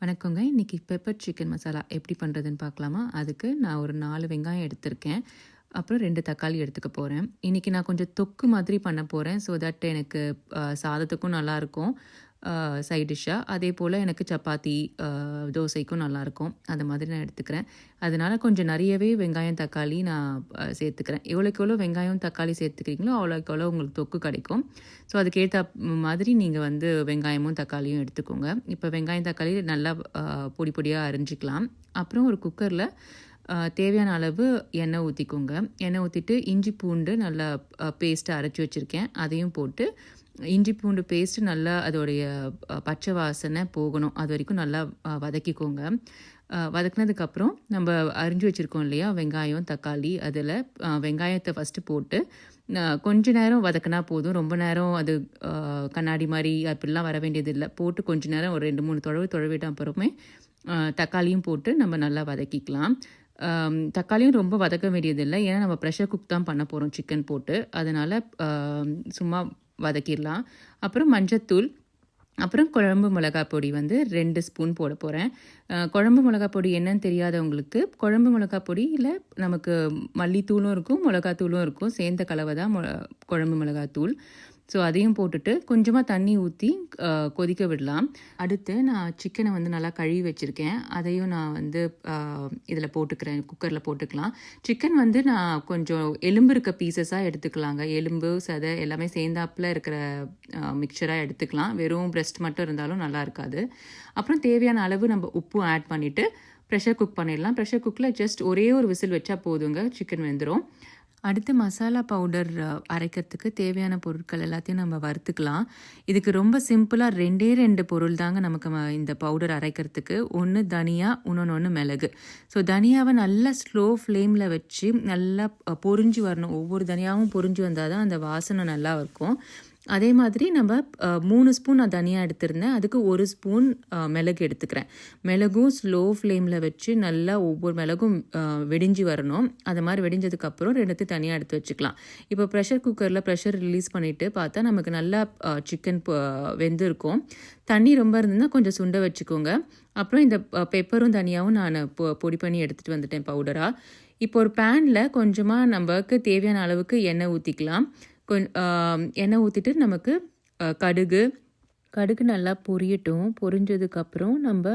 வணக்கங்க. இன்னைக்கு pepper chicken masala எப்படி பண்ணுறதுன்னு பார்க்கலாமா? அதுக்கு நான் ஒரு 4 வெங்காயம் எடுத்திருக்கேன். அப்புறம் 2 தக்காளி எடுத்துக்க போறேன். இன்னைக்கு நான் கொஞ்சம் தொக்கு மாதிரி பண்ண போறேன். ஸோ தட் எனக்கு சாதத்துக்கும் நல்லாயிருக்கும். சைட் டிஷ்ஷா. அதேபோல் எனக்கு சப்பாத்தி, தோசைக்கும் நல்லாயிருக்கும். அந்த மாதிரி நான் எடுத்துக்கிறேன். அதனால கொஞ்சம் நிறையவே வெங்காயம், தக்காளி நான் சேர்த்துக்கிறேன். எவ்வளோக்கு எவ்வளோ வெங்காயம், தக்காளி சேர்த்துக்கிறீங்களோ அவ்வளோக்கு எவ்வளோ உங்களுக்கு தொக்கு கிடைக்கும். ஸோ அதுக்கேற்ற மாதிரி நீங்கள் வந்து வெங்காயமும் தக்காளியும் எடுத்துக்கோங்க. இப்போ வெங்காயம், தக்காளி நல்லா பொடி பொடியாக அரிஞ்சிக்கலாம். அப்புறம் ஒரு குக்கரில் தேவையான அளவு எண்ணெய் ஊற்றிக்கோங்க. எண்ணெய் ஊற்றிட்டு இஞ்சி பூண்டு நல்லா பேஸ்ட்டை அரைச்சி வச்சுருக்கேன். அதையும் போட்டு இஞ்சி பூண்டு பேஸ்ட்டு நல்லா அதோடைய பச்சை வாசனை போகணும். அது வரைக்கும் நல்லா வதக்கிக்கோங்க. வதக்குனதுக்கப்புறம் நம்ம அரிஞ்சு வச்சுருக்கோம் இல்லையா வெங்காயம், தக்காளி, அதில் வெங்காயத்தை ஃபஸ்ட்டு போட்டு கொஞ்ச நேரம் வதக்கினா போதும். ரொம்ப நேரம் அது கண்ணாடி மாதிரி அப்படிலாம் வர வேண்டியதில்லை. போட்டு கொஞ்ச நேரம் ஒரு 2-3 தொழவிட்ட அப்புறமே தக்காளியும் போட்டு நம்ம நல்லா வதக்கிக்கலாம். தக்காளியும் ரொம்ப வதக்க வேண்டியதில்லை. ஏன்னா நம்ம ப்ரெஷர் குக் தான் பண்ண போகிறோம் சிக்கன் போட்டு. அதனால் சும்மா வதக்கிடலாம். அப்புறம் மஞ்சத்தூள், அப்புறம் குழம்பு மிளகாய் பொடி வந்து 2 ஸ்பூன் போட போகிறேன். குழம்பு மிளகாய் பொடி என்னன்னு தெரியாதவங்களுக்கு குழம்பு மிளகாய் பொடியில் நமக்கு மல்லித்தூளும் இருக்கும், மிளகாத்தூளும் இருக்கும். சேர்ந்த கலவை தான் குழம்பு மிளகாத்தூள். ஸோ அதையும் போட்டுட்டு கொஞ்சமாக தண்ணி ஊற்றி கொதிக்க விடலாம். அடுத்து நான் சிக்கனை வந்து நல்லா கழுவி வச்சுருக்கேன். அதையும் நான் வந்து இதில் போட்டுக்கிறேன், குக்கரில் போட்டுக்கலாம். சிக்கன் வந்து நான் கொஞ்சம் எலும்பு இருக்க பீசஸாக எடுத்துக்கலாங்க. எலும்பு, சதை எல்லாமே சேர்ந்தாப்பில் இருக்கிற மிக்சராக எடுத்துக்கலாம். வெறும் பிரெஸ்ட் மட்டும் இருந்தாலும் நல்லா இருக்காது. அப்புறம் தேவையான அளவு நம்ம உப்பும் ஆட் பண்ணிவிட்டு ப்ரெஷர் குக் பண்ணிடலாம். ப்ரெஷர் குக்கில் ஜஸ்ட் ஒரே ஒரு விசில் வச்சா போதுங்க, சிக்கன் வெந்துடும். அடுத்து மசாலா பவுடர் அரைக்கிறதுக்கு தேவையான பொருட்கள் எல்லாத்தையும் நம்ம வறுத்துக்கலாம். இதுக்கு ரொம்ப சிம்பிளாக 2 பொருள் தாங்க நமக்கு இந்த பவுடர் அரைக்கிறதுக்கு. ஒன்று தனியா, இன்னொன்று மிளகு. ஸோ தனியாவை நல்லா ஸ்லோ ஃப்ளேமில் வச்சு நல்லா பொரிஞ்சு வரணும். ஒவ்வொரு தனியாவும் பொரிஞ்சு வந்தால் தான் அந்த வாசனை நல்லா இருக்கும். அதே மாதிரி நம்ம 3 ஸ்பூன் நான் தனியாக எடுத்திருந்தேன். அதுக்கு 1 ஸ்பூன் மிளகு எடுத்துக்கிறேன். மிளகும் ஸ்லோ ஃப்ளேமில் வச்சு நல்லா ஒவ்வொரு மிளகும் வெடிஞ்சு வரணும். அது மாதிரி வெடிஞ்சதுக்கப்புறம் 2 தனியாக எடுத்து வச்சுக்கலாம். இப்போ ப்ரெஷர் குக்கரில் ப்ரெஷர் ரிலீஸ் பண்ணிவிட்டு பார்த்தா நமக்கு நல்லா சிக்கன் வெந்திருக்கும். தண்ணி ரொம்ப இருந்ததுன்னா கொஞ்சம் சுண்ட வச்சுக்கோங்க. அப்புறம் இந்த பெப்பரும் தனியாகவும் நான் பொடி பண்ணி எடுத்துகிட்டு வந்துட்டேன் பவுடராக. இப்போ ஒரு பேனில் கொஞ்சமாக நமக்கு தேவையான அளவுக்கு எண்ணெய் ஊற்றிக்கலாம். எண்ணெய் ஊற்றிட்டு நமக்கு கடுகு நல்லா பொரியட்டும். பொரிஞ்சதுக்கப்புறம் நம்ம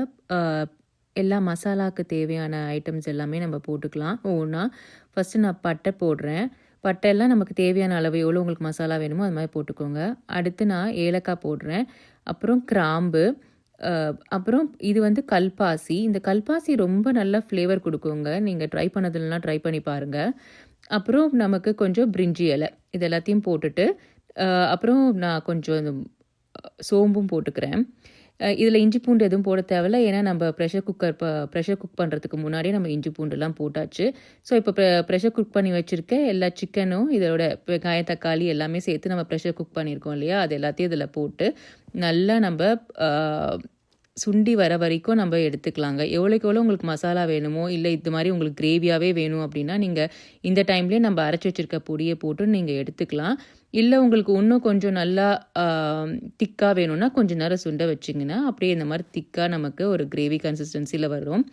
எல்லா மசாலாவுக்கு தேவையான ஐட்டம்ஸ் எல்லாமே நம்ம போட்டுக்கலாம் ஒவ்வொன்றா. ஃபஸ்ட்டு நான் பட்டை போடுறேன். பட்டையெல்லாம் நமக்கு தேவையான அளவு எவ்வளோ உங்களுக்கு மசாலா வேணுமோ அது மாதிரி போட்டுக்கோங்க. அடுத்து நான் ஏலக்காய் போடுறேன். அப்புறம் கிராம்பு, அப்புறம் இது வந்து கல்பாசி. இந்த கல்பாசி ரொம்ப நல்லா ஃப்ளேவர் கொடுக்குங்க. நீங்கள் ட்ரை பண்ணதுலாம் ட்ரை பண்ணி பாருங்கள். அப்புறம் நமக்கு கொஞ்சம் பிரிஞ்சி இலை, இது எல்லாத்தையும் போட்டுட்டு அப்புறம் நான் கொஞ்சம் சோம்பும் போட்டுக்கிறேன். இதில் இஞ்சி பூண்டு எதுவும் போட தேவையில்ல. ஏன்னா நம்ம ப்ரெஷர் குக் பண்ணுறதுக்கு முன்னாடியே நம்ம இஞ்சி பூண்டுலாம் போட்டாச்சு. ஸோ இப்போ ப்ரெஷர் குக் பண்ணி வச்சுருக்க எல்லா சிக்கனும் இதோட வெங்காயம், தக்காளி எல்லாமே சேர்த்து நம்ம ப்ரெஷர் குக் பண்ணியிருக்கோம் இல்லையா, அது எல்லாத்தையும் இதில் போட்டு நல்லா நம்ம சுண்டி வர வரைக்கும் நம்ம எடுத்துக்கலாங்க. எவ்வளோக்கு எவ்வளோ உங்களுக்கு மசாலா வேணுமோ, இல்லை இது மாதிரி உங்களுக்கு கிரேவியாகவே வேணும் அப்படின்னா நீங்கள் இந்த டைம்லேயே நம்ம அரைச்சி வச்சுருக்க பொடியை போட்டு நீங்கள் எடுத்துக்கலாம். இல்லை உங்களுக்கு இன்னும் கொஞ்சம் நல்லா திக்காக வேணும்னா கொஞ்சம் நேரம் சுண்ட வச்சிங்கன்னா அப்படியே இந்த மாதிரி திக்காக நமக்கு ஒரு கிரேவி கன்சிஸ்டன்சியில் வரும்.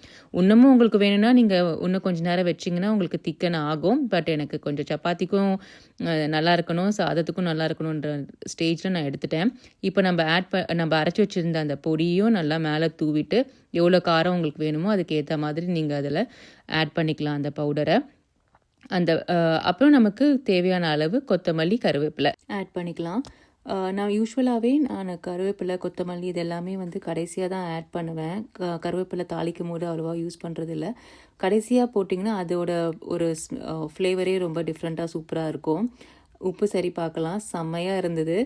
இன்னமும் உங்களுக்கு வேணும்னா நீங்கள் இன்னும் கொஞ்சம் நேரம் வச்சிங்கன்னா உங்களுக்கு திக்கன் ஆகும். பட் எனக்கு கொஞ்சம் சப்பாத்திக்கும் நல்லா இருக்கணும், சாதத்துக்கும் நல்லா இருக்கணுன்ற ஸ்டேஜில் நான் எடுத்துட்டேன். இப்போ நம்ம அரைச்சி வச்சுருந்த அந்த பொடியும் நல்லா மேலே தூவிட்டு எவ்வளோ காரம் உங்களுக்கு வேணுமோ அதுக்கேற்ற மாதிரி நீங்கள் அதில் ஆட் பண்ணிக்கலாம் அந்த பவுடரை. அப்புறம் நமக்கு தேவையான அளவு கொத்தமல்லி, கருவேப்பிலை ஆட் பண்ணிக்கலாம். நான் யூஸ்வலாகவே கருவேப்பிலை, கொத்தமல்லி இது எல்லாமே வந்து கடைசியாக தான் ஆட் பண்ணுவேன். கருவேப்பிலை தாளிக்கும் போது அவ்வளோவா யூஸ் பண்ணுறதில்ல. கடைசியாக போட்டிங்கன்னா அதோட ஒரு ஃப்ளேவரே ரொம்ப டிஃப்ரெண்ட்டாக சூப்பராக இருக்கும். உப்பு சரி பார்க்கலாம், செம்மையாக இருந்தது.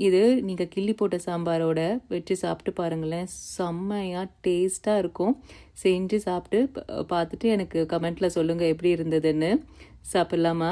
இது நீங்கள் கிள்ளி போட்ட சாம்பாரோட வச்சு சாப்பிட்டு பாருங்களேன், செம்மையாக டேஸ்ட்டாக இருக்கும். செஞ்சு சாப்பிட்டு பார்த்துட்டு எனக்கு கமெண்ட்டில் சொல்லுங்கள் எப்படி இருந்ததுன்னு. சாப்பிட்லாமா?